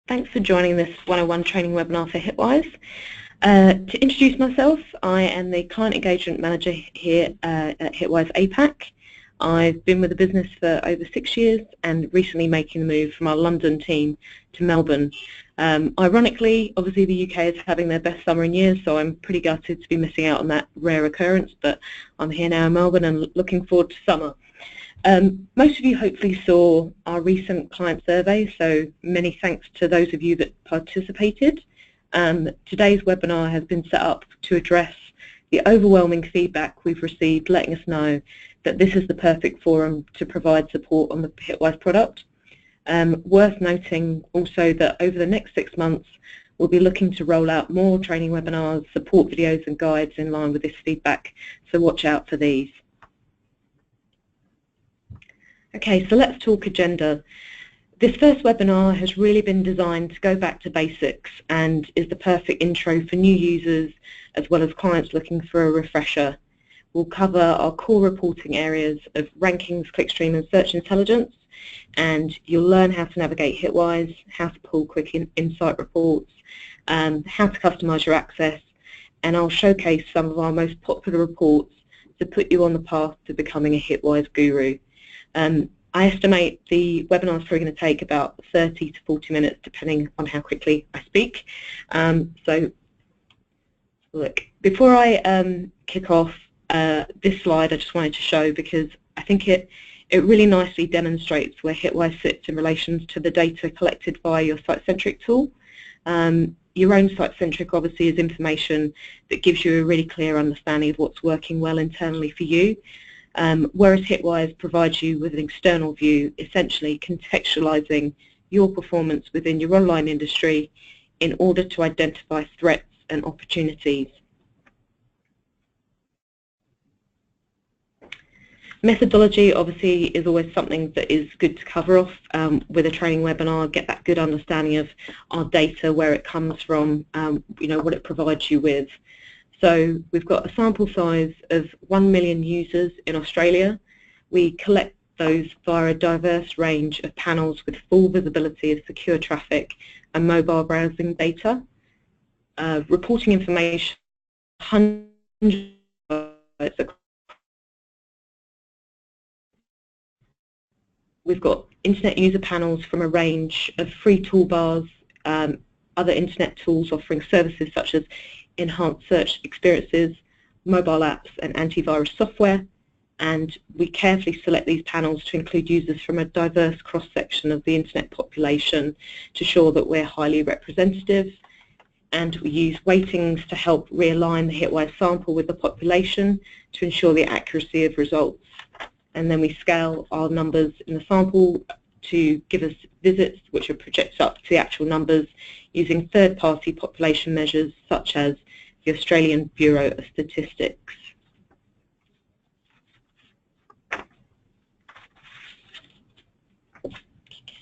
Thanks for joining this 101 training webinar for Hitwise. To introduce myself, I am the Client Engagement Manager here at Hitwise APAC. I've been with the business for over 6 years and recently making the move from our London team to Melbourne. Ironically, obviously the UK is having their best summer in years, so I'm pretty gutted to be missing out on that rare occurrence, but I'm here now in Melbourne and looking forward to summer. Most of you hopefully saw our recent client survey, so many thanks to those of you that participated. Today's webinar has been set up to address the overwhelming feedback we've received, letting us know that this is the perfect forum to provide support on the Hitwise product. Worth noting also that over the next 6 months we'll be looking to roll out more training webinars, support videos and guides in line with this feedback, so watch out for these. Okay, so let's talk agenda. This first webinar has really been designed to go back to basics and is the perfect intro for new users as well as clients looking for a refresher. We'll cover our core reporting areas of rankings, clickstream and search intelligence, and you'll learn how to navigate Hitwise, how to pull quick insight reports, how to customize your access, and I'll showcase some of our most popular reports to put you on the path to becoming a Hitwise guru. I estimate the webinar is probably going to take about 30 to 40 minutes depending on how quickly I speak. So look, before I kick off this slide, I just wanted to show because I think it really nicely demonstrates where Hitwise sits in relation to the data collected by your site-centric tool. Your own site-centric obviously is information that gives you a really clear understanding of what's working well internally for you. Whereas Hitwise provides you with an external view, essentially contextualizing your performance within your online industry in order to identify threats and opportunities. Methodology obviously is always something that is good to cover off with a training webinar, get that good understanding of our data, where it comes from, what it provides you with. So we've got a sample size of 1 million users in Australia. We collect those via a diverse range of panels with full visibility of secure traffic and mobile browsing data. Reporting information, hundreds of we've got internet user panels from a range of free toolbars, other internet tools offering services such as enhanced search experiences, mobile apps and antivirus software, and we carefully select these panels to include users from a diverse cross-section of the internet population to ensure that we're highly representative, and we use weightings to help realign the Hitwise sample with the population to ensure the accuracy of results, and then we scale our numbers in the sample to give us visits which are projected up to the actual numbers using third-party population measures such as the Australian Bureau of Statistics.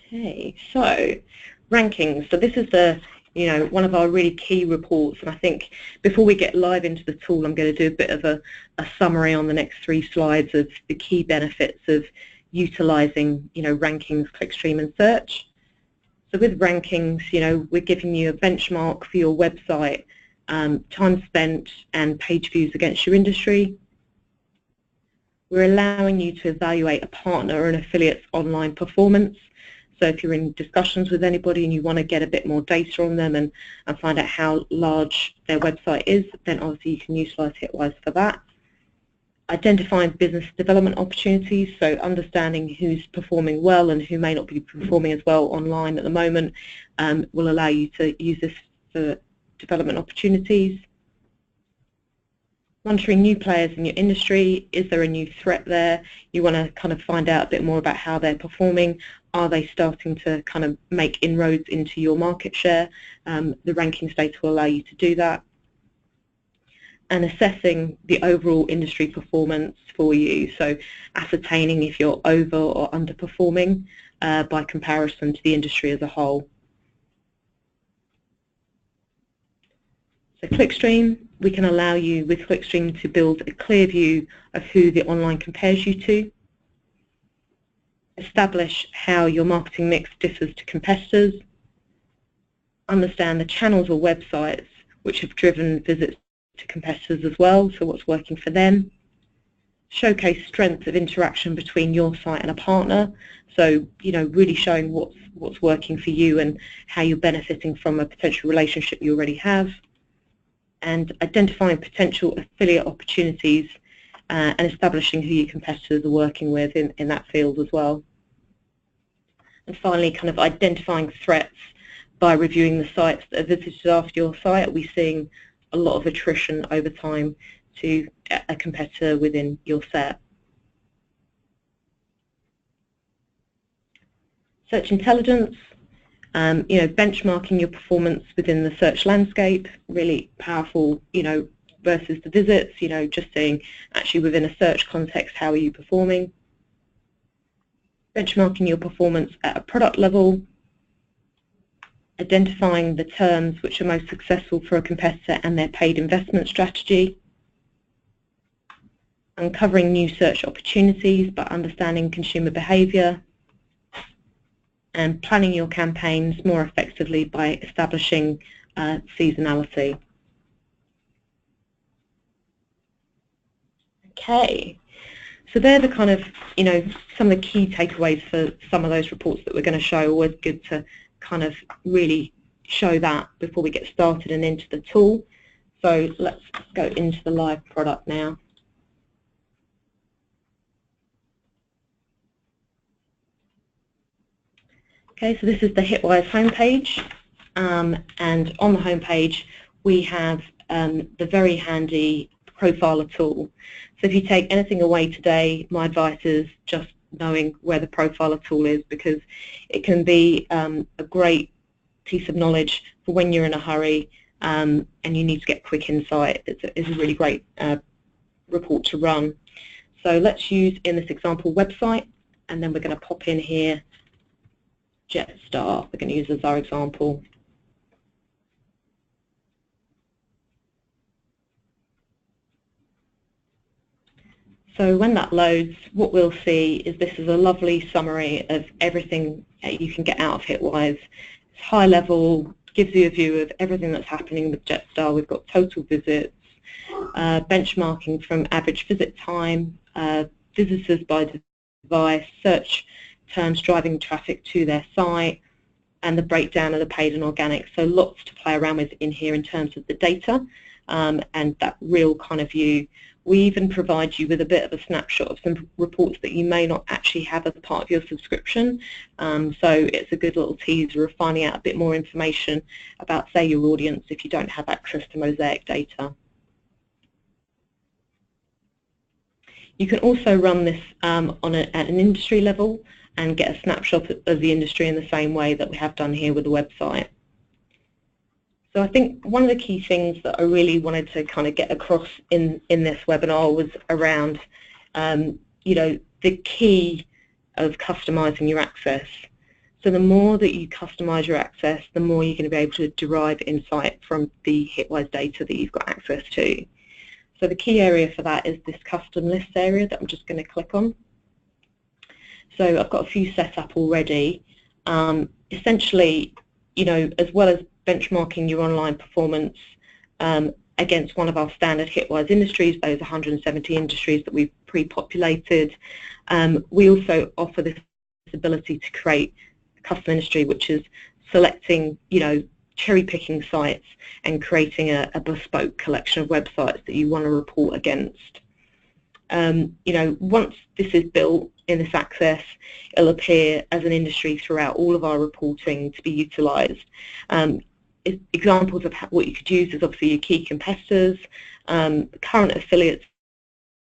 Okay, so rankings. So this is the one of our really key reports, and I think before we get live into the tool, I'm going to do a bit of a summary on the next 3 slides of the key benefits of utilizing rankings, clickstream and search. So with rankings, we're giving you a benchmark for your website, time spent and page views against your industry. We're allowing you to evaluate a partner or an affiliate's online performance. So if you're in discussions with anybody and you want to get a bit more data on them and find out how large their website is, then obviously you can utilize Hitwise for that. Identifying business development opportunities, so understanding who's performing well and who may not be performing as well online at the moment will allow you to use this for development opportunities. Monitoring new players in your industry. Is there a new threat there? You want to kind of find out a bit more about how they're performing. Are they starting to kind of make inroads into your market share? The rankings data will allow you to do that. And assessing the overall industry performance for you, so ascertaining if you're over or underperforming by comparison to the industry as a whole. So clickstream, we can allow you with clickstream to build a clear view of who the online compares you to, establish how your marketing mix differs to competitors, understand the channels or websites which have driven visits to competitors as well, so what's working for them. Showcase strengths of interaction between your site and a partner, so really showing what's working for you and how you're benefiting from a potential relationship you already have, and identifying potential affiliate opportunities and establishing who your competitors are working with in that field as well. And finally, kind of identifying threats by reviewing the sites that are visited after your site. Are we seeing a lot of attrition over time to a competitor within your set? Search intelligence, benchmarking your performance within the search landscape, really powerful, versus the visits, just seeing actually within a search context, how are you performing? Benchmarking your performance at a product level, identifying the terms which are most successful for a competitor and their paid investment strategy, uncovering new search opportunities by understanding consumer behaviour, and planning your campaigns more effectively by establishing seasonality. Okay, so they're the kind of, some of the key takeaways for some of those reports that we're going to show. Always good to kind of really show that before we get started and into the tool. So let's go into the live product now. Okay, so this is the Hitwise homepage, and on the homepage we have the very handy profiler tool. So if you take anything away today, my advice is just knowing where the profiler tool is, because it can be a great piece of knowledge for when you're in a hurry and you need to get quick insight. It's a really great report to run. So let's use, in this example, website, and then we're going to pop in here Jetstar. We're going to use as our example. So when that loads, what we'll see is this is a lovely summary of everything you can get out of Hitwise. It's high level, gives you a view of everything that's happening with Jetstar. We've got total visits, benchmarking from average visit time, visitors by device, search terms driving traffic to their site, and the breakdown of the paid and organic. So lots to play around with in here in terms of the data and that real kind of view. We even provide you with a bit of a snapshot of some reports that you may not actually have as part of your subscription. So it's a good little teaser of finding out a bit more information about, say, your audience if you don't have access to Mosaic data. You can also run this at an industry level and get a snapshot of the industry in the same way that we have done here with the website. So I think one of the key things that I really wanted to kind of get across in this webinar was around, the key of customizing your access. So the more that you customize your access, the more you're going to be able to derive insight from the Hitwise data that you've got access to. So the key area for that is this custom list area that I'm just going to click on. So I've got a few set up already. Essentially, as well as benchmarking your online performance against one of our standard Hitwise industries, those 170 industries that we've pre-populated, we also offer this ability to create a custom industry, which is selecting, cherry-picking sites and creating a bespoke collection of websites that you want to report against. Once this is built in this access, it'll appear as an industry throughout all of our reporting to be utilised. Examples of what you could use is obviously your key competitors, current affiliates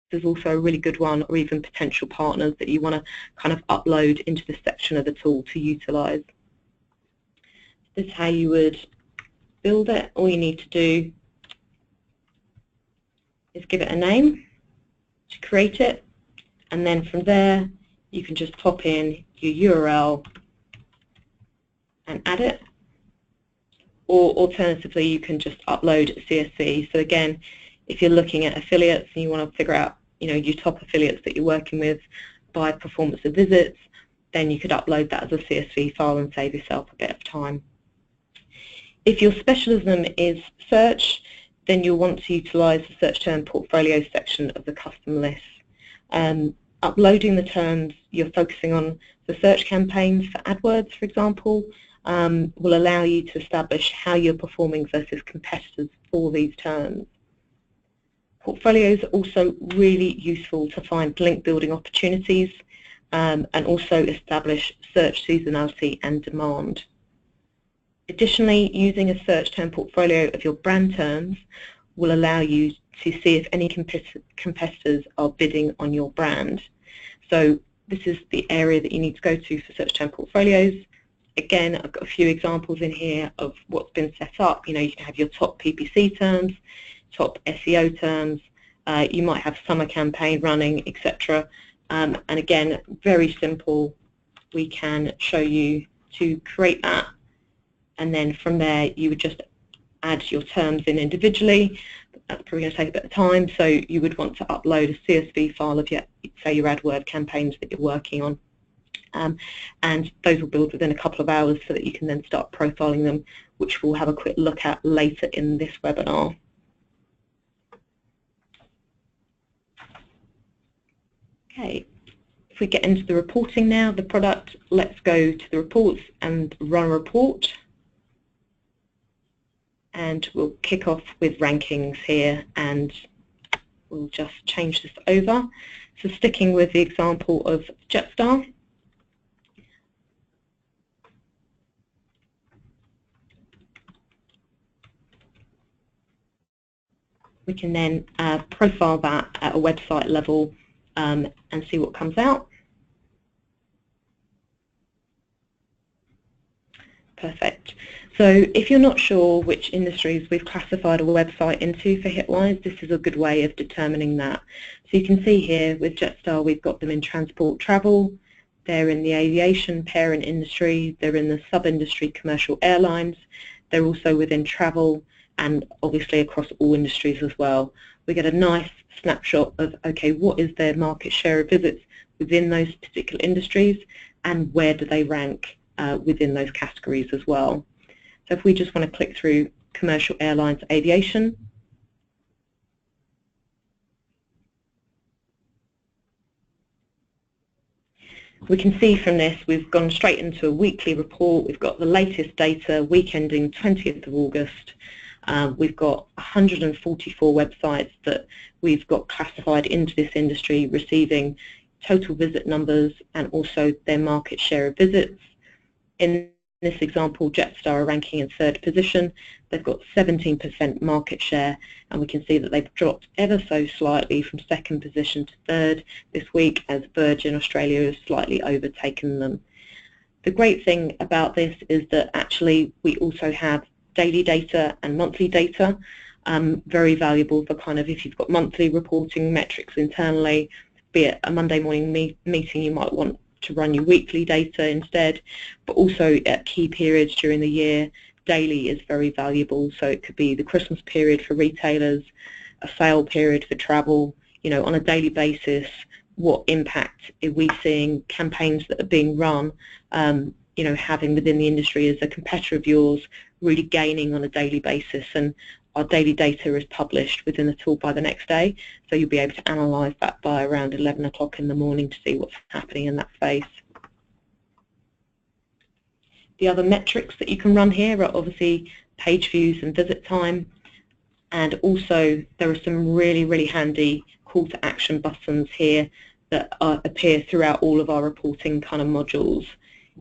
is also a really good one, or even potential partners that you want to kind of upload into this section of the tool to utilise. This is how you would build it. All you need to do is give it a name to create it, and then from there you can just pop in your URL and add it, or alternatively you can just upload a CSV. So again, if you're looking at affiliates and you want to figure out your top affiliates that you're working with by performance of visits, then you could upload that as a CSV file and save yourself a bit of time. If your specialism is search, then you'll want to utilise the search term portfolio section of the custom list. Uploading the terms you're focusing on for search campaigns for AdWords, for example, will allow you to establish how you're performing versus competitors for these terms. Portfolios are also really useful to find link building opportunities and also establish search seasonality and demand. Additionally, using a search term portfolio of your brand terms will allow you to see if any competitors are bidding on your brand. So this is the area that you need to go to for search term portfolios. Again, I've got a few examples in here of what's been set up. You know, you can have your top PPC terms, top SEO terms, you might have summer campaign running, etc. And again, very simple. We can show you to create that, and then from there you would just add your terms in individually. That's probably going to take a bit of time, so you would want to upload a CSV file of your, say, your AdWord campaigns that you're working on. And those will build within a couple of hours so that you can then start profiling them, which we'll have a quick look at later in this webinar. Okay, if we get into the reporting now, the product, let's go to the reports and run a report. And we'll kick off with rankings here, and we'll just change this over. So sticking with the example of Jetstar, we can then profile that at a website level and see what comes out. Perfect. So if you're not sure which industries we've classified a website into for Hitwise, this is a good way of determining that. So you can see here with Jetstar, we've got them in transport travel, they're in the aviation parent industry, they're in the sub-industry commercial airlines, they're also within travel, and obviously across all industries as well. We get a nice snapshot of, okay, what is their market share of visits within those particular industries, and where do they rank within those categories as well. So if we just want to click through commercial airlines aviation, we can see from this we've gone straight into a weekly report. We've got the latest data, week ending 20th of August. We've got 144 websites that we've got classified into this industry, receiving total visit numbers and also their market share of visits. In this example, Jetstar are ranking in 3rd position. They've got 17% market share, and we can see that they've dropped ever so slightly from 2nd position to 3rd this week, as Virgin Australia has slightly overtaken them. The great thing about this is that actually we also have daily data and monthly data, very valuable for kind of if you've got monthly reporting metrics internally, be it a Monday morning meeting, you might want to run your weekly data instead, but also at key periods during the year, daily is very valuable. So it could be the Christmas period for retailers, a sale period for travel, you know, on a daily basis, what impact are we seeing campaigns that are being run, you know, having within the industry as a competitor of yours, really gaining on a daily basis. And our daily data is published within the tool by the next day, so you'll be able to analyse that by around 11 o'clock in the morning to see what's happening in that space. The other metrics that you can run here are obviously page views and visit time, and also there are some really handy call to action buttons here that appear throughout all of our reporting kind of modules.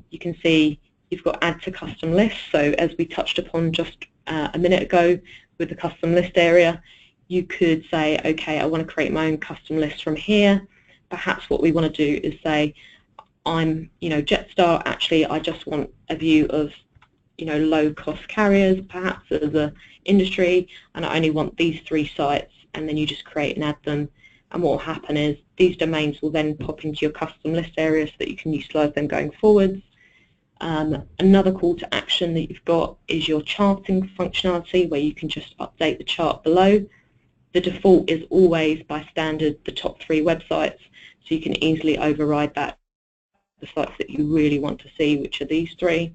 You can see you've got add to custom list, so as we touched upon just a minute ago with the custom list area, you could say, okay, I want to create my own custom list from here. Perhaps what we want to do is say, I'm, you know, Jetstar, actually I just want a view of, you know, low cost carriers perhaps as an industry, and I only want these 3 sites, and then you just create and add them, and what will happen is these domains will then pop into your custom list area so that you can utilise them going forwards. Another call to action that you've got is your charting functionality, where you can just update the chart below. The default is always by standard the top 3 websites, so you can easily override that, the sites that you really want to see, which are these 3.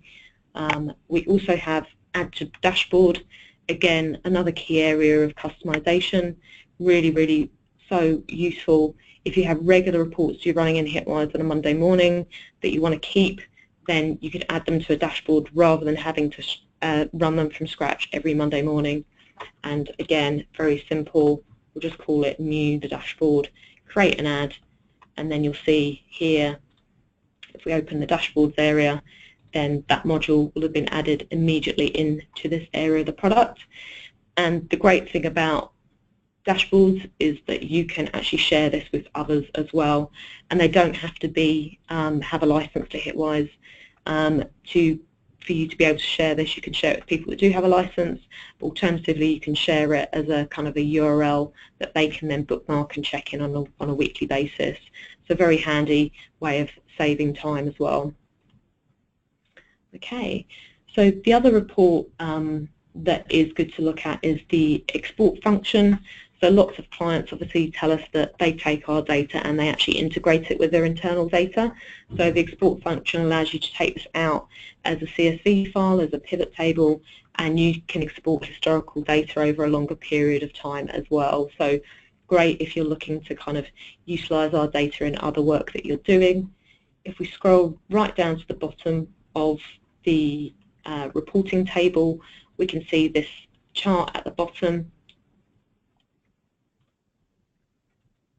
We also have add to dashboard. Again, another key area of customization, really so useful. If you have regular reports you're running in Hitwise on a Monday morning that you want to keep, then you could add them to a dashboard rather than having to run them from scratch every Monday morning. And again, very simple. We'll just call it new, the dashboard, create an ad, and then you'll see here, if we open the dashboards area, then that module will have been added immediately into this area of the product. And the great thing about dashboards is that you can actually share this with others as well, and they don't have to be have a license to Hitwise for you to be able to share this. You can share it with people that do have a license, but alternatively you can share it as a kind of a URL that they can then bookmark and check in on a weekly basis. So a very handy way of saving time as well. Okay, so the other report that is good to look at is the export function. So lots of clients obviously tell us that they take our data and they actually integrate it with their internal data. So the export function allows you to take this out as a CSV file, as a pivot table, and you can export historical data over a longer period of time as well. So great if you're looking to kind of utilize our data in other work that you're doing. If we scroll right down to the bottom of the reporting table, we can see this chart at the bottom.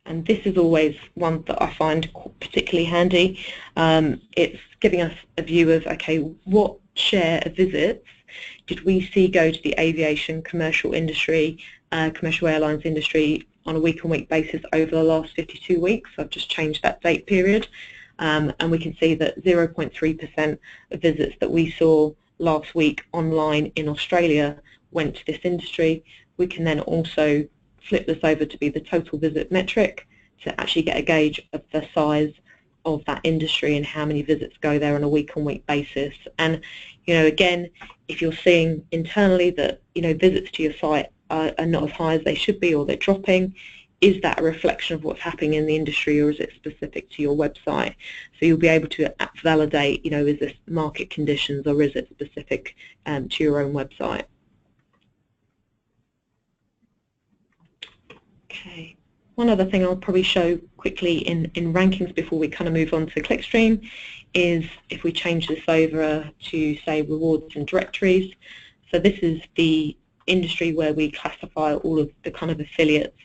And this is always one that I find particularly handy. It's giving us a view of, okay, what share of visits did we see go to the aviation commercial industry, commercial airlines industry on a week-on-week basis over the last 52 weeks. I've just changed that date period. And we can see that 0.3% of visits that we saw last week online in Australia went to this industry. We can then also flip this over to be the total visit metric to actually get a gauge of the size of that industry and how many visits go there on a week-on-week basis. And again, if you're seeing internally that visits to your site are not as high as they should be, or they're dropping, is that a reflection of what's happening in the industry, or is it specific to your website? So you'll be able to validate, is this market conditions, or is it specific to your own website? Okay, one other thing I'll probably show quickly in rankings before we kind of move on to Clickstream is if we change this over to, say, rewards and directories. So this is the industry where we classify all of the kind of affiliates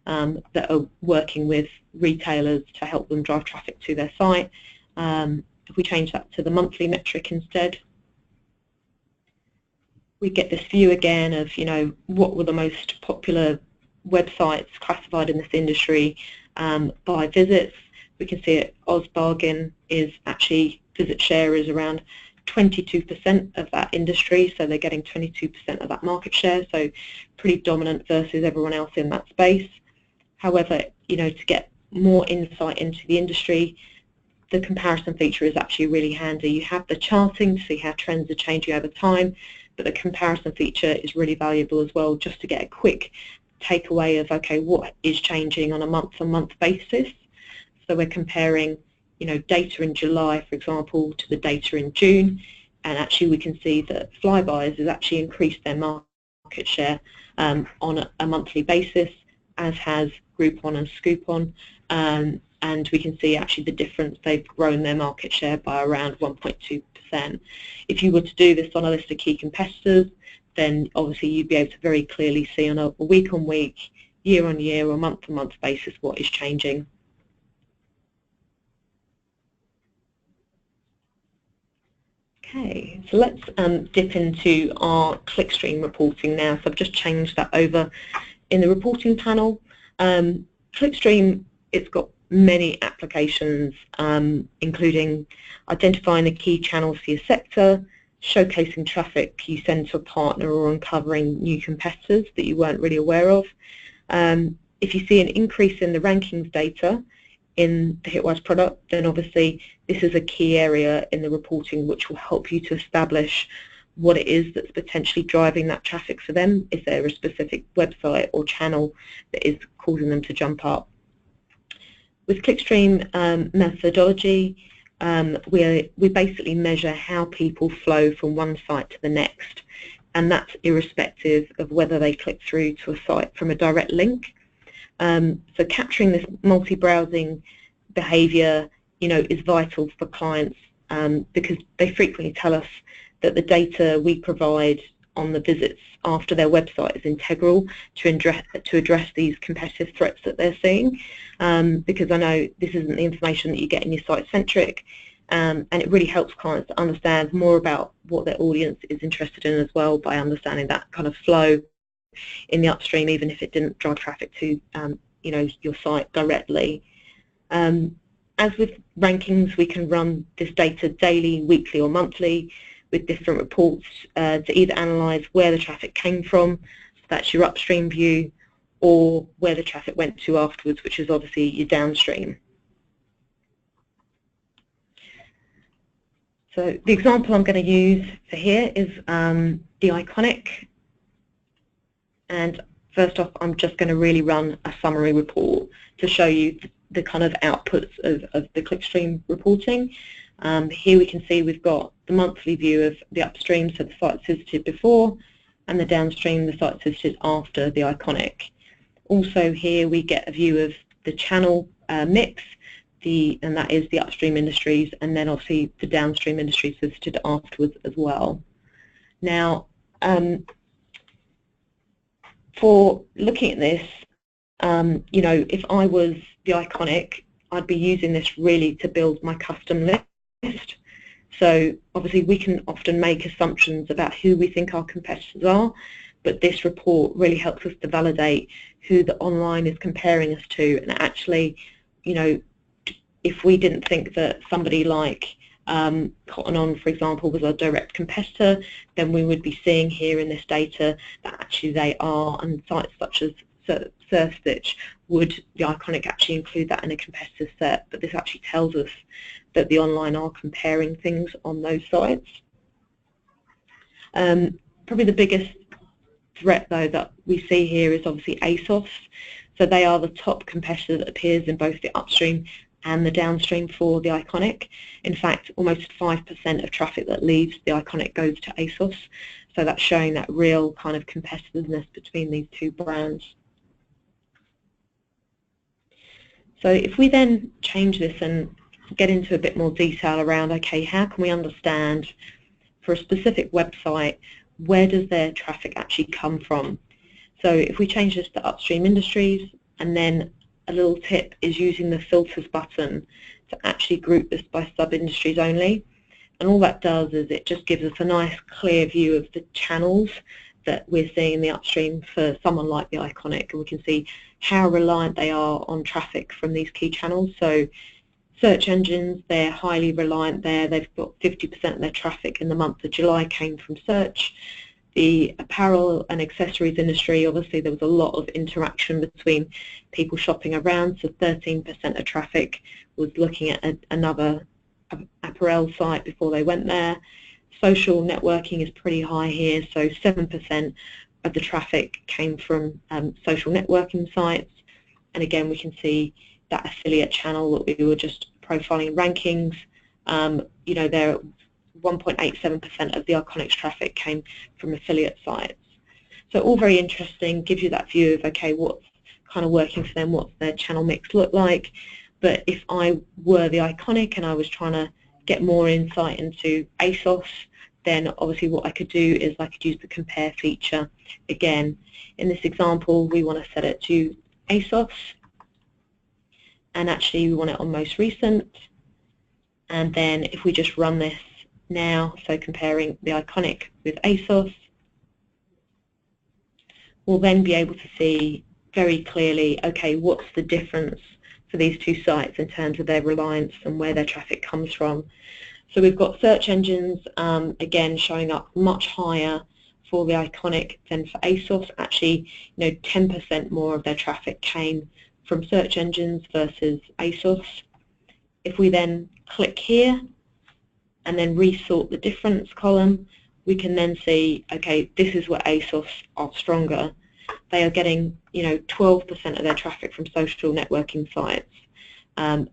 that are working with retailers to help them drive traffic to their site. If we change that to the monthly metric instead, we get this view again of, what were the most popular websites classified in this industry by visits. We can see it, OzBargain is actually, visit share is around 22% of that industry, so they're getting 22% of that market share, so pretty dominant versus everyone else in that space. However, to get more insight into the industry, the comparison feature is actually really handy. You have the charting to see how trends are changing over time, but the comparison feature is really valuable as well, just to get a quick takeaway of, okay, what is changing on a month-on-month basis. So we're comparing, data in July, for example, to the data in June, and actually we can see that Flybuys has actually increased their market share on a monthly basis, as has Groupon and Scoopon, and we can see actually the difference. They've grown their market share by around 1.2%. If you were to do this on a list of key competitors, then obviously you'd be able to very clearly see on a week-on-week, year-on-year, or month-to-month basis what is changing. Okay, so let's dip into our Clickstream reporting now. So I've just changed that over in the reporting panel. Clickstream, it's got many applications, including identifying the key channels for your sector, showcasing traffic you send to a partner, or uncovering new competitors that you weren't really aware of. If you see an increase in the rankings data in the Hitwise product, then obviously this is a key area in the reporting which will help you to establish what it is that's potentially driving that traffic for them. Is there a specific website or channel that is causing them to jump up? With Clickstream methodology, we basically measure how people flow from one site to the next. and that's irrespective of whether they click through to a site from a direct link. So capturing this multi-browsing behaviour, is vital for clients because they frequently tell us that the data we provide on the visits after their website is integral to address these competitive threats that they're seeing. Because I know this isn't the information that you get in your site-centric, and it really helps clients to understand more about what their audience is interested in as well by understanding that kind of flow in the upstream, even if it didn't drive traffic to your site directly. As with rankings, we can run this data daily, weekly or monthly with different reports to either analyse where the traffic came from, so that's your upstream view, or where the traffic went to afterwards, which is obviously your downstream. So the example I'm going to use for here is the Iconic. And first off, I'm just going to really run a summary report to show you the kind of outputs of the clickstream reporting. Here we can see we've got the monthly view of the upstream, so the sites visited before, and the downstream, the sites visited after the Iconic. Also here we get a view of the channel mix, and that is the upstream industries, and then obviously the downstream industries visited afterwards as well. Now, for looking at this, if I was the Iconic, I'd be using this really to build my custom list. So obviously we can often make assumptions about who we think our competitors are, but this report really helps us to validate who the online is comparing us to. And actually, if we didn't think that somebody like Cotton On, for example, was our direct competitor, then we would be seeing here in this data that actually they are, and sites such as Surstitch would the Iconic actually include that in a competitor set, but this actually tells us that the online are comparing things on those sites. Probably the biggest threat though that we see here is obviously ASOS. So they are the top competitor that appears in both the upstream and the downstream for the Iconic. In fact, almost 5% of traffic that leaves the Iconic goes to ASOS. So that's showing that real kind of competitiveness between these two brands. So if we then change this and get into a bit more detail around, okay, how can we understand for a specific website, where does their traffic actually come from? So if we change this to upstream industries, and then a little tip is using the filters button to actually group this by sub-industries only. And all that does is it just gives us a nice clear view of the channels that we're seeing in the upstream for someone like the Iconic, and we can see how reliant they are on traffic from these key channels. So search engines, they're highly reliant there. They've got 50% of their traffic in the month of July came from search. The apparel and accessories industry, obviously there was a lot of interaction between people shopping around, so 13% of traffic was looking at another apparel site before they went there. Social networking is pretty high here, so 7% of the traffic came from social networking sites. And again, we can see that affiliate channel that we were just profiling rankings. They're 1.87% of the Iconic's traffic came from affiliate sites. So all very interesting, gives you that view of, okay, what's kind of working for them, what's their channel mix look like. But if I were the Iconic and I was trying to get more insight into ASOS, then obviously what I could do is I could use the compare feature. Again, in this example, we want to set it to ASOS, and actually we want it on most recent. And then if we just run this now, so comparing the Iconic with ASOS, we'll then be able to see very clearly, okay, what's the difference for these two sites in terms of their reliance and where their traffic comes from. So we've got search engines, again, showing up much higher for the Iconic than for ASOS. Actually, 10% more of their traffic came from search engines versus ASOS. If we then click here and then resort the difference column, we can then see, okay, this is where ASOS are stronger. They are getting, 12% of their traffic from social networking sites.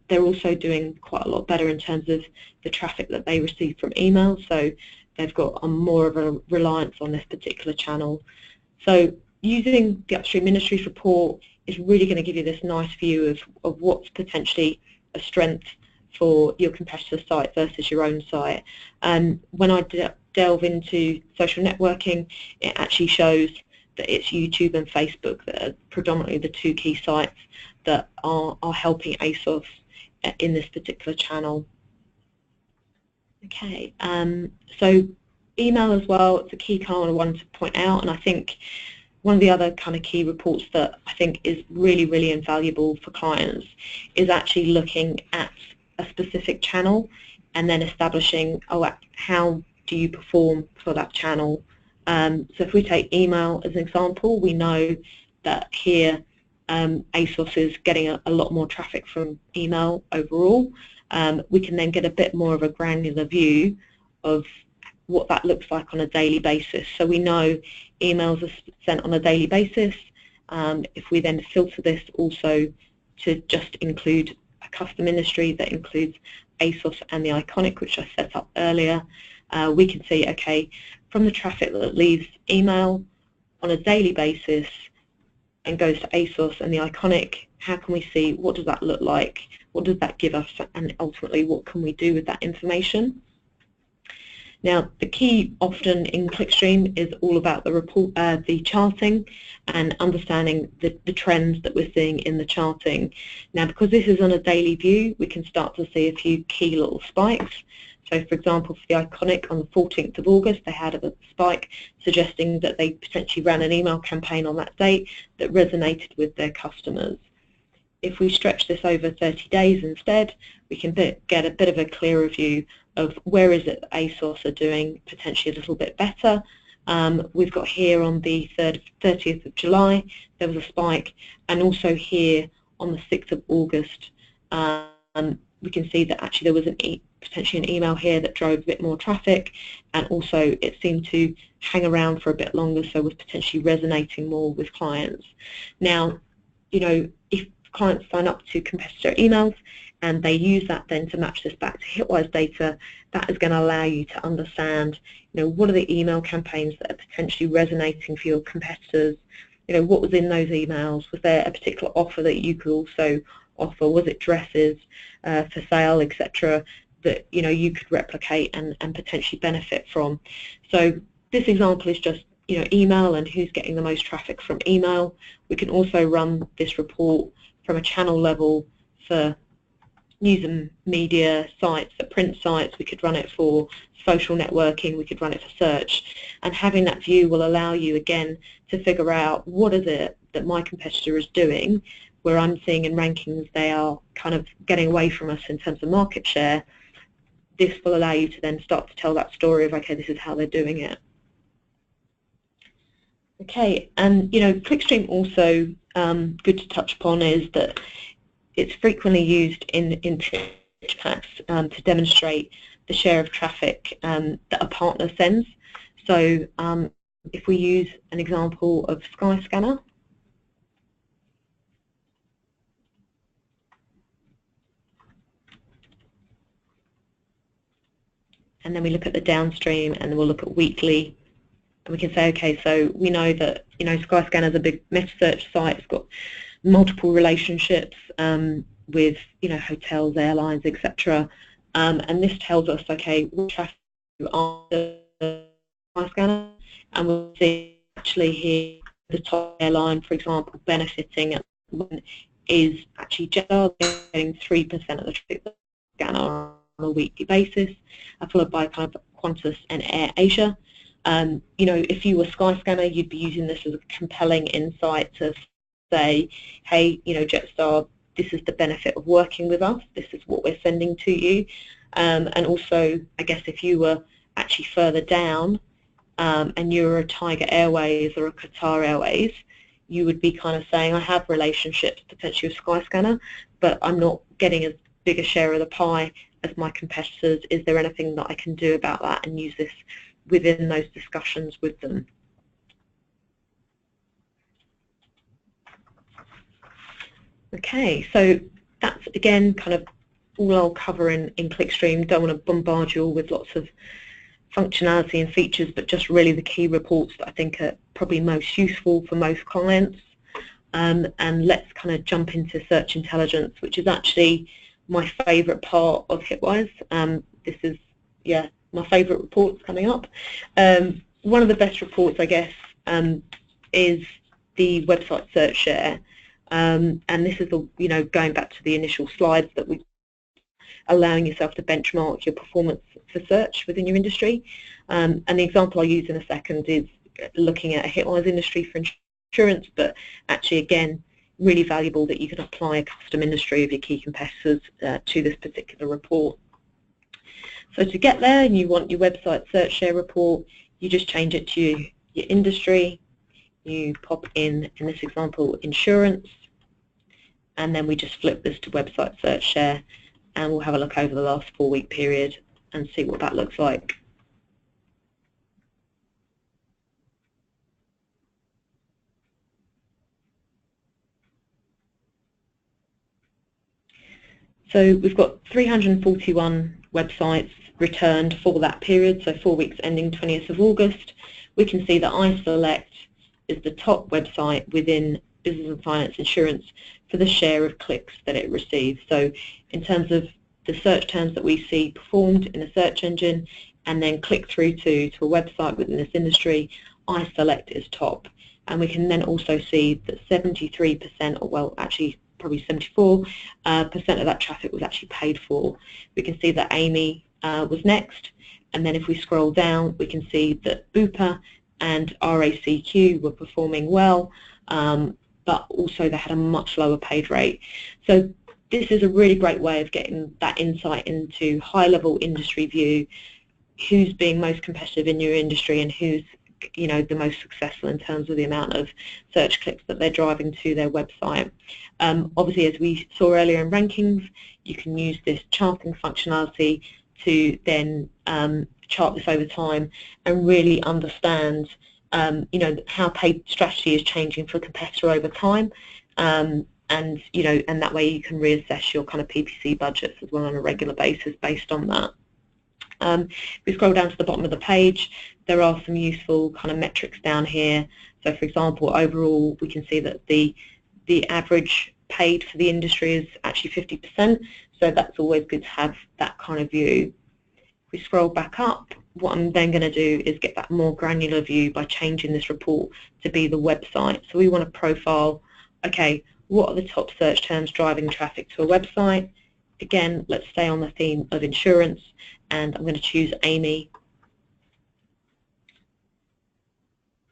They're also doing quite a lot better in terms of the traffic that they receive from email. So they've got more of a reliance on this particular channel. So using the Upstream Ministries report is really going to give you this nice view of what's potentially a strength for your competitor's site versus your own site. And when I delve into social networking, it actually shows that it's YouTube and Facebook that are predominantly the two key sites that are helping ASOS in this particular channel. Okay, so email as well, it's a key kind of one to point out, and I think one of the other kind of key reports that I think is really, really invaluable for clients is actually looking at a specific channel and then establishing, how do you perform for that channel? So if we take email as an example, we know that here ASOS is getting a lot more traffic from email overall. We can then get a bit more of a granular view of what that looks like on a daily basis. So we know emails are sent on a daily basis. If we then filter this also to just include a custom industry that includes ASOS and the iconic, which I set up earlier, we can see, okay, from the traffic that leaves email on a daily basis and goes to ASOS and the iconic, how can we see what does that look like, what does that give us, and ultimately what can we do with that information? Now, the key often in Clickstream is all about the report, the charting, and understanding the trends that we're seeing in the charting. Now, because this is on a daily view, we can start to see a few key little spikes. So, for example, for the iconic, on the 14th of August, they had a spike suggesting that they potentially ran an email campaign on that date that resonated with their customers. If we stretch this over 30 days instead, we can get a bit of a clearer view of where is it that ASOS are doing potentially a little bit better. We've got here on the 30th of July, there was a spike, and also here on the 6th of August, we can see that actually there was potentially an email here that drove a bit more traffic, and also it seemed to hang around for a bit longer, so was potentially resonating more with clients. Now, you know, if clients sign up to competitor emails and they use that then to match this back to Hitwise data, that is going to allow you to understand, you know, what are the email campaigns that are potentially resonating for your competitors, you know, what was in those emails, was there a particular offer that you could also offer, was it dresses for sale, etc., that, you know, you could replicate and potentially benefit from. So this example is just, you know, email and who's getting the most traffic from email. We can also run this report from a channel level for news and media sites, for print sites. We could run it for social networking, we could run it for search, and having that view will allow you again to figure out what is it that my competitor is doing, where I'm seeing in rankings they are kind of getting away from us in terms of market share. This will allow you to then start to tell that story of, okay, this is how they're doing it. Okay, and you know, Clickstream also, good to touch upon, is that it's frequently used in pitch packs to demonstrate the share of traffic that a partner sends. So if we use an example of Skyscanner, and then we look at the downstream, and then we'll look at weekly, and we can say, okay, so we know that, you know, Skyscanner is a big meta search site. It's got multiple relationships with, you know, hotels, airlines, etc. And this tells us, okay, what traffic are the Skyscanner, and we'll see actually here the top airline, for example, benefiting is actually Jeddah, getting 3% of the traffic that Scanner on a weekly basis, followed by kind of Qantas and Air Asia. You know, if you were Skyscanner, you'd be using this as a compelling insight to say, hey, you know, Jetstar, this is the benefit of working with us, this is what we're sending to you. And also, I guess if you were actually further down and you're a Tiger Airways or a Qatar Airways, you would be kind of saying, I have relationships potentially with Skyscanner, but I'm not getting as big a share of the pie as my competitors. Is there anything that I can do about that, and use this within those discussions with them? Okay, so that's again kind of all I'll cover in Clickstream. Don't want to bombard you all with lots of functionality and features, but just really the key reports that I think are probably most useful for most clients. And let's kind of jump into search intelligence, which is actually my favourite part of Hitwise. This is, yeah, my favourite reports coming up. One of the best reports, I guess, is the website search share. And this is, going back to the initial slides that we allowing yourself to benchmark your performance for search within your industry. And the example I'll use in a second is looking at a Hitwise industry for insurance, but actually, again, really valuable that you can apply a custom industry of your key competitors to this particular report. So to get there, and you want your website search share report, you just change it to your industry. You pop in this example, insurance, and then we just flip this to website search share, and we'll have a look over the last 4-week period and see what that looks like. So we've got 341 websites returned for that period, so 4 weeks ending 20th of August. We can see that iSelect is the top website within business and finance insurance for the share of clicks that it receives. So in terms of the search terms that we see performed in a search engine and then click through to a website within this industry, iSelect is top. And we can then also see that 73%, or well, actually probably 74% of that traffic was actually paid for. We can see that Amy was next, and then if we scroll down, we can see that Bupa and RACQ were performing well, but also they had a much lower paid rate. So this is a really great way of getting that insight into high-level industry view, who's being most competitive in your industry and who's the most successful in terms of the amount of search clicks that they're driving to their website. Obviously, as we saw earlier in rankings, you can use this charting functionality to then chart this over time and really understand how paid strategy is changing for a competitor over time, and that way you can reassess your kind of PPC budgets as well on a regular basis based on that. If we scroll down to the bottom of the page, there are some useful kind of metrics down here. So for example, overall we can see that the average paid for the industry is actually 50%, so that's always good to have that kind of view. If we scroll back up, what I'm then going to do is get that more granular view by changing this report to be the website. So we want to profile, okay, what are the top search terms driving traffic to a website? Again, let's stay on the theme of insurance, and I'm going to choose Amy.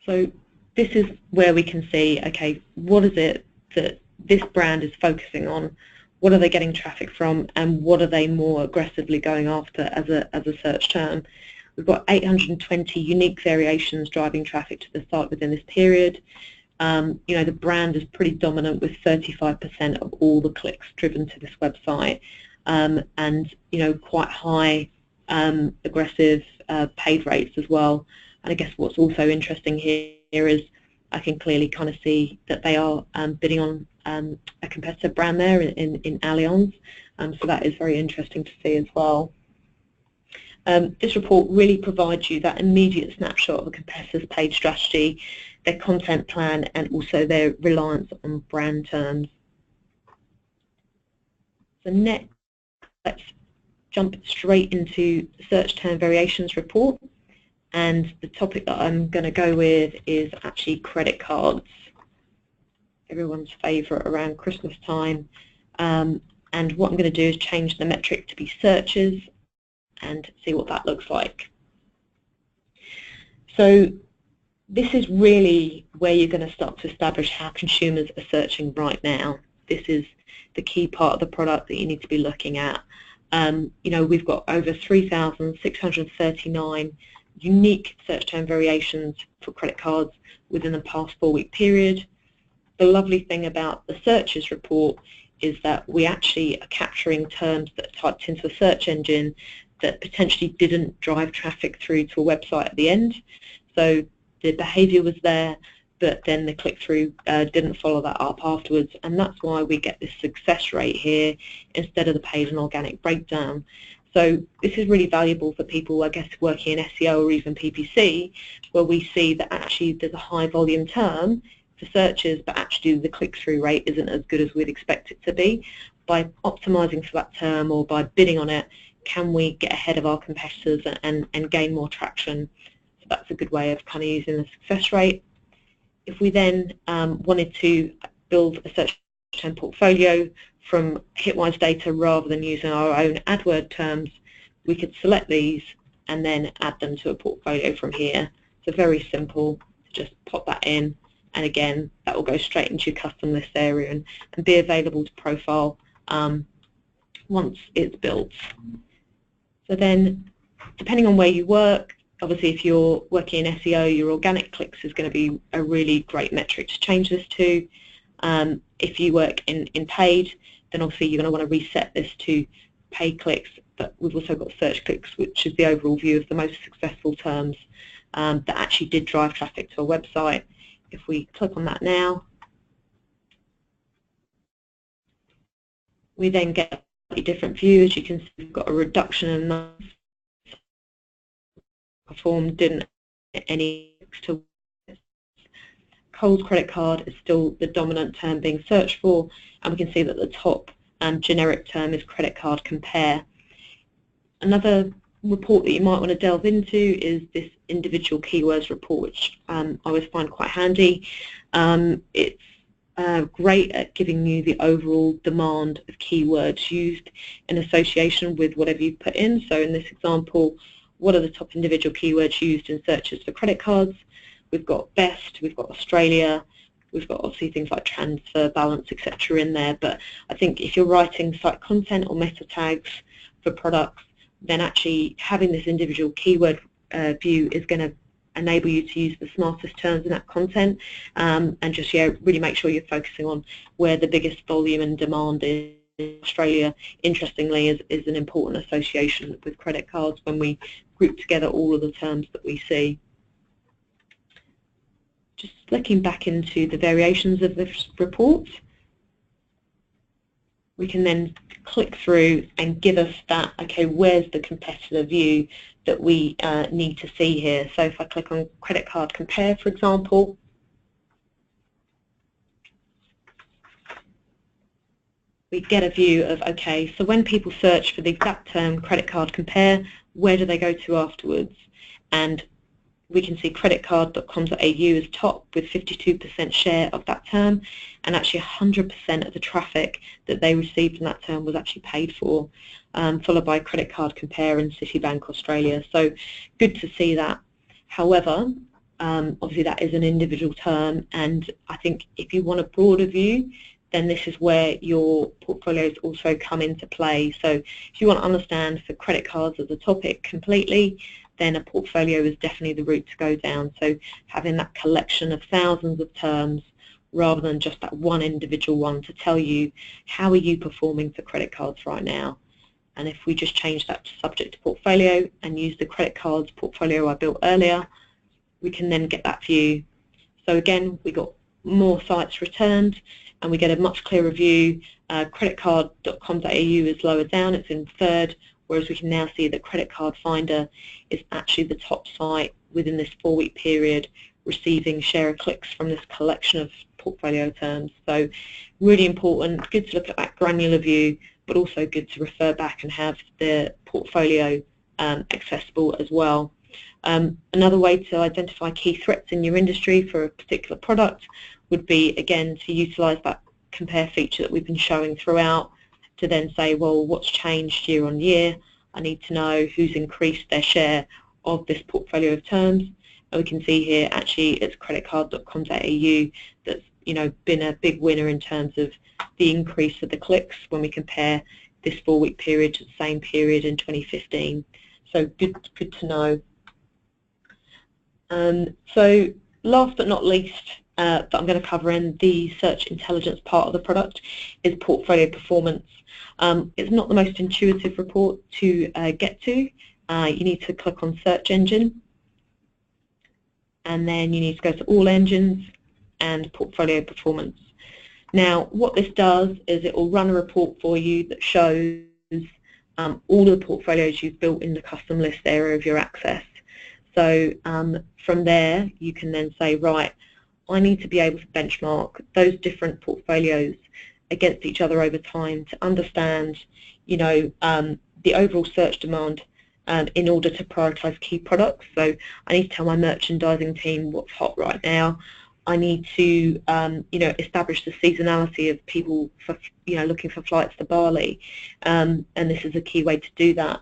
So this is where we can see, okay, what is it that this brand is focusing on? What are they getting traffic from, and what are they more aggressively going after as a search term? We've got 820 unique variations driving traffic to the site within this period. The brand is pretty dominant with 35% of all the clicks driven to this website, and quite high aggressive paid rates as well. And I guess what's also interesting here is I can clearly kind of see that they are bidding on a competitor brand there in Allianz, so that is very interesting to see as well. This report really provides you that immediate snapshot of a competitor's paid strategy, their content plan, and also their reliance on brand terms. So next, let's jump straight into the search term variations report, and the topic that I'm going to go with is actually credit cards, everyone's favourite around Christmas time. And what I'm going to do is change the metric to be searches and see what that looks like. So this is really where you're going to start to establish how consumers are searching right now. This is the key part of the product that you need to be looking at. We've got over 3,639 unique search term variations for credit cards within the past 4-week period. The lovely thing about the searches report is that we actually are capturing terms that are typed into a search engine that potentially didn't drive traffic through to a website at the end. So the behaviour was there, but then the click-through didn't follow that up afterwards, and that's why we get this success rate here instead of the paid and organic breakdown. So this is really valuable for people, I guess, working in SEO or even PPC, where we see that actually there's a high volume term for searches, but actually the click-through rate isn't as good as we'd expect it to be. By optimizing for that term or by bidding on it, can we get ahead of our competitors and gain more traction? So that's a good way of kind of using the success rate. If we then wanted to build a search term portfolio from Hitwise data rather than using our own AdWord terms, we could select these and then add them to a portfolio from here. So very simple to just pop that in, and again that will go straight into your custom list area and be available to profile once it's built. So then, depending on where you work, obviously if you're working in SEO, your organic clicks is going to be a really great metric to change this to. If you work in paid, then obviously you're going to want to reset this to paid clicks, but we've also got search clicks, which is the overall view of the most successful terms that actually did drive traffic to a website. If we click on that now, we then get a slightly different view. As you can see, we've got a reduction in numbers performed, didn't get any to Coles credit card is still the dominant term being searched for, and we can see that the top generic term is credit card compare. Another report that you might want to delve into is this individual keywords report, which I always find quite handy. It's great at giving you the overall demand of keywords used in association with whatever you put in. So in this example, what are the top individual keywords used in searches for credit cards? We've got best, we've got Australia, we've got obviously things like transfer, balance, etc. in there. But I think if you're writing site content or meta tags for products, then actually having this individual keyword view is going to enable you to use the smartest terms in that content, and just really make sure you're focusing on where the biggest volume and demand is. Australia, interestingly, is an important association with credit cards when we group together all of the terms that we see. Just looking back into the variations of this report, we can then click through and give us that, okay, where's the competitor view that we need to see here. So if I click on credit card compare, for example, we get a view of, okay, so when people search for the exact term credit card compare, where do they go to afterwards? And we can see creditcard.com.au is top with 52% share of that term, and actually 100% of the traffic that they received in that term was actually paid for, followed by Credit Card Compare and Citibank Australia. So good to see that. However, obviously that is an individual term, and I think if you want a broader view, then this is where your portfolios also come into play. So if you want to understand for credit cards as a topic completely, then a portfolio is definitely the route to go down. So having that collection of thousands of terms rather than just that one individual one to tell you how are you performing for credit cards right now. And if we just change that to subject to portfolio and use the credit cards portfolio I built earlier, we can then get that view. So again, we got more sites returned and we get a much clearer view. Creditcard.com.au is lower down, it's in third, whereas we can now see that Credit Card Finder is actually the top site within this 4-week period, receiving share of clicks from this collection of portfolio terms. So really important, good to look at that granular view, but also good to refer back and have the portfolio accessible as well. Another way to identify key threats in your industry for a particular product would be, again, to utilise that compare feature that we've been showing throughout, to then say, well, what's changed year on year? I need to know who's increased their share of this portfolio of terms. And we can see here, actually, it's creditcard.com.au that's been a big winner in terms of the increase of the clicks when we compare this 4-week period to the same period in 2015. So good to know. So last but not least, that I'm going to cover in the search intelligence part of the product is portfolio performance. It's not the most intuitive report to get to. You need to click on search engine, and then you need to go to all engines and portfolio performance. Now what this does is it will run a report for you that shows all of the portfolios you've built in the custom list area of your access. So from there, you can then say, right, I need to be able to benchmark those different portfolios against each other over time to understand, the overall search demand in order to prioritize key products. So I need to tell my merchandising team what's hot right now. I need to, establish the seasonality of people for, looking for flights to Bali, and this is a key way to do that.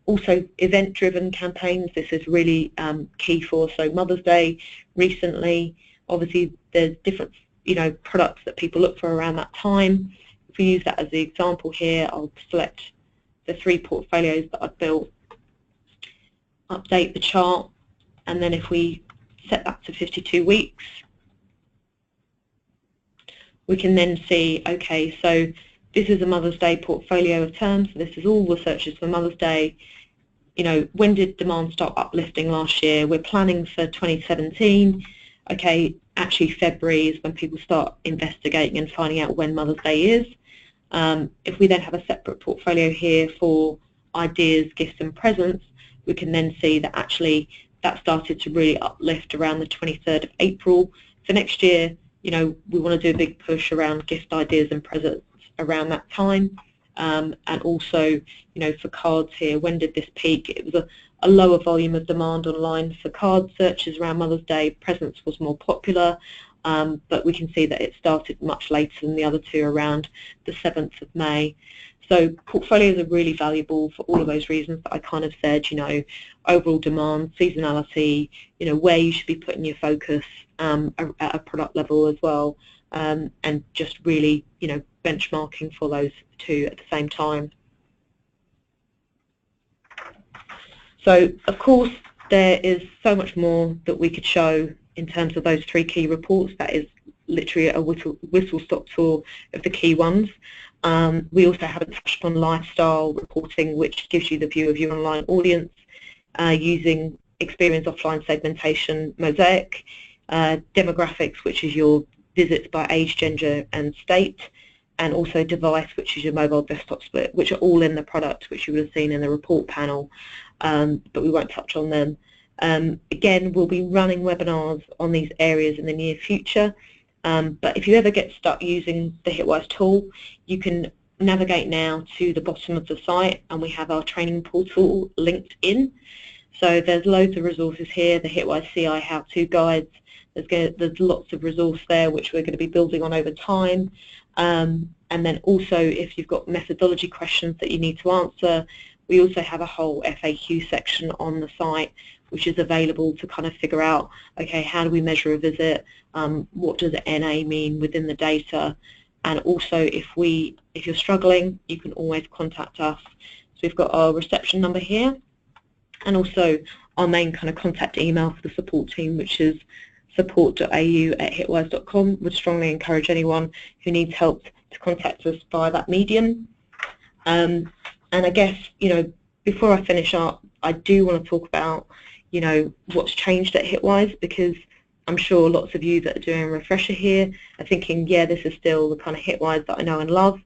Also, event-driven campaigns. This is really key for. So Mother's Day recently. Obviously, there's different, products that people look for around that time. If we use that as the example here, I'll select the 3 portfolios that I've built, update the chart, and then if we set that to 52 weeks, we can then see, okay, so this is a Mother's Day portfolio of terms. So this is all the searches for Mother's Day. When did demand start uplifting last year? We're planning for 2017. Okay, actually February is when people start investigating and finding out when Mother's Day is. If we then have a separate portfolio here for ideas, gifts and presents, we can then see that actually that started to really uplift around the 23rd of April. For next year, we want to do a big push around gift ideas and presents around that time. And also, for cards here, when did this peak? It was a lower volume of demand online for card searches around Mother's Day. Presents was more popular, but we can see that it started much later than the other 2, around the 7th of May. So portfolios are really valuable for all of those reasons that I kind of said, overall demand, seasonality, where you should be putting your focus at a product level as well, and just really, benchmarking for those 2 at the same time. So, of course, there is so much more that we could show in terms of those 3 key reports. That is literally a whistle-stop tour of the key ones. We also haven't touched on lifestyle reporting, which gives you the view of your online audience using experience offline segmentation mosaic, demographics, which is your visits by age, gender and state, and also device, which is your mobile desktop split, which are all in the product, which you would have seen in the report panel, but we won't touch on them. Again, we'll be running webinars on these areas in the near future, but if you ever get stuck using the Hitwise tool, you can navigate now to the bottom of the site, and we have our training portal linked in. So there's loads of resources here, the Hitwise CI how-to guides. There's lots of resource there which we're going to be building on over time. And then also, if you've got methodology questions that you need to answer, we also have a whole FAQ section on the site which is available to kind of figure out, okay, how do we measure a visit? What does NA mean within the data? And also, if you're struggling, you can always contact us. So we've got our reception number here, and also our main kind of contact email for the support team, which is support.au@hitwise.com. Would strongly encourage anyone who needs help to contact us via that medium. And I guess, before I finish up, I do want to talk about, what's changed at Hitwise, because I'm sure lots of you that are doing a refresher here are thinking, yeah, this is still the kind of Hitwise that I know and love.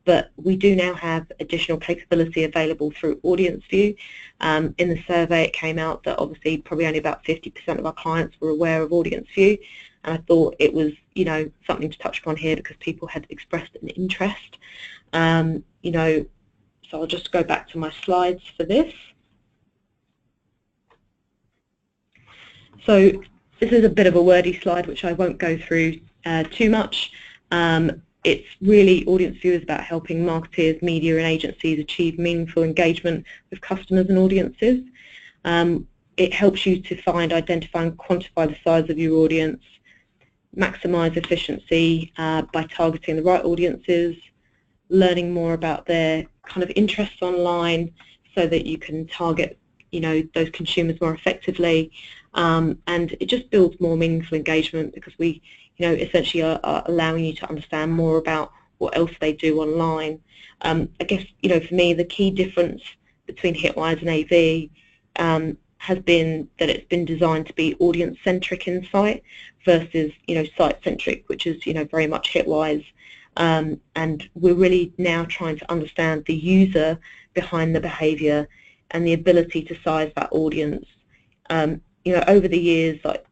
But we do now have additional capability available through Audience View. In the survey, it came out that obviously probably only about 50% of our clients were aware of Audience View, and I thought it was, something to touch upon here because people had expressed an interest. So I'll just go back to my slides for this. So this is a bit of a wordy slide, which I won't go through too much. It's really, Audience View is about helping marketers, media and agencies achieve meaningful engagement with customers and audiences. It helps you to find, identify and quantify the size of your audience, maximise efficiency by targeting the right audiences, learning more about their kind of interests online so that you can target those consumers more effectively, and it just builds more meaningful engagement because we essentially are allowing you to understand more about what else they do online. I guess for me the key difference between Hitwise and AV has been that it's been designed to be audience-centric insight versus site-centric, which is very much Hitwise. and we're really now trying to understand the user behind the behaviour and the ability to size that audience. You know, over the years, like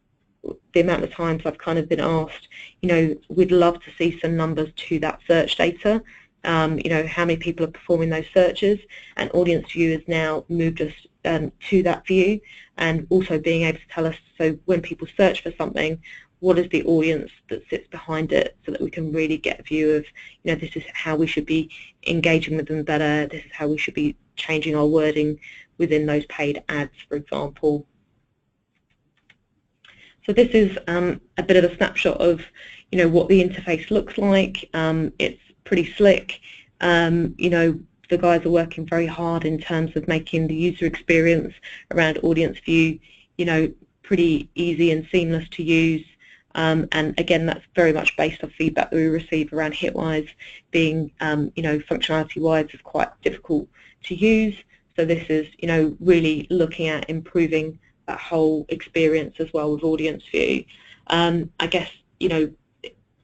the amount of times I've kind of been asked, you know, we'd love to see some numbers to that search data. You know, how many people are performing those searches, and Audience View has now moved us to that view, and also being able to tell us, so when people search for something, what is the audience that sits behind it, so that we can really get a view of, you know, this is how we should be engaging with them better, this is how we should be changing our wording within those paid ads, for example. So this is a bit of a snapshot of, you know, what the interface looks like. It's pretty slick. You know, the guys are working very hard in terms of making the user experience around Audience View, you know, pretty easy and seamless to use. And again, that's very much based on feedback that we receive around Hitwise being, you know, functionality-wise is quite difficult to use. So this is, you know, really looking at improving that whole experience as well with Audience View. I guess, you know,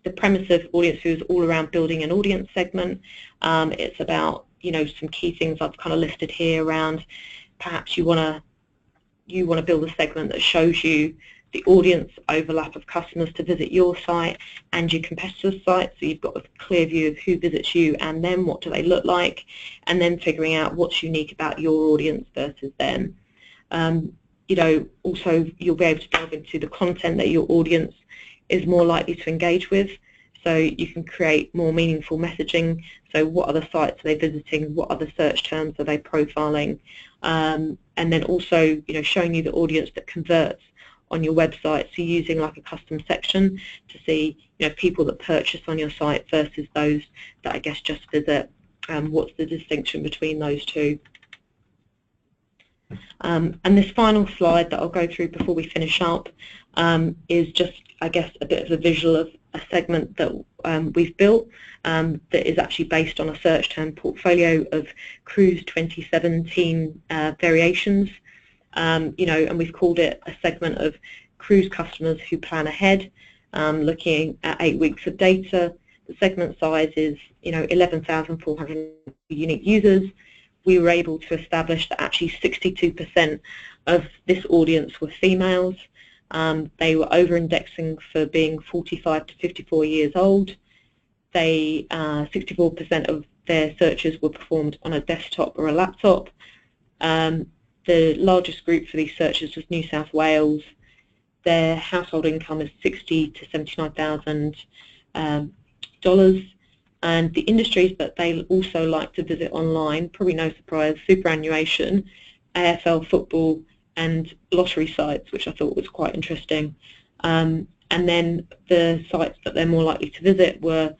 the premise of Audience View is all around building an audience segment. It's about, you know, some key things I've kind of listed here around perhaps you want to build a segment that shows you the audience overlap of customers to visit your site and your competitors' site, so you've got a clear view of who visits you and them, what do they look like, and then figuring out what's unique about your audience versus them. You know, also you'll be able to delve into the content that your audience is more likely to engage with, so you can create more meaningful messaging. So what other sites are they visiting, what other search terms are they profiling, and then also, you know, showing you the audience that converts on your website, so using like a custom section to see, you know, people that purchase on your site versus those that I guess just visit. What's the distinction between those two? And this final slide that I'll go through before we finish up is just, I guess, a bit of a visual of a segment that we've built that is actually based on a search term portfolio of Cruise 2017 variations. You know, and we've called it a segment of cruise customers who plan ahead, looking at 8 weeks of data. The segment size is, you know, 11,400 unique users. We were able to establish that actually 62% of this audience were females. They were over-indexing for being 45 to 54 years old. They 64% of their searches were performed on a desktop or a laptop. The largest group for these searches was New South Wales. Their household income is $60,000 to $79,000, and the industries that they also like to visit online, probably no surprise, superannuation, AFL football, and lottery sites, which I thought was quite interesting. And then the sites that they're more likely to visit were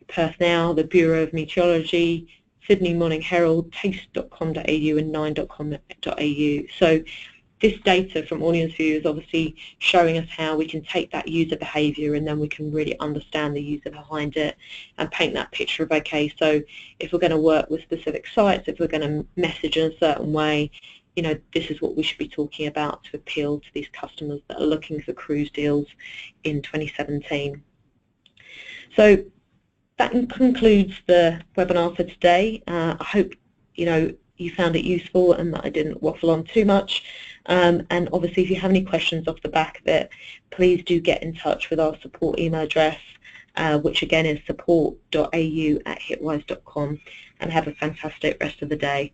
Perth Now, the Bureau of Meteorology, Sydney Morning Herald, taste.com.au and 9.com.au. So this data from Audience View is obviously showing us how we can take that user behaviour and then we can really understand the user behind it and paint that picture of, okay, so if we're going to work with specific sites, if we're going to message in a certain way, you know, this is what we should be talking about to appeal to these customers that are looking for cruise deals in 2017. So that concludes the webinar for today. I hope, you know, you found it useful and that I didn't waffle on too much. And obviously, if you have any questions off the back of it, please do get in touch with our support email address, which again is support.au@hitwise.com, and have a fantastic rest of the day.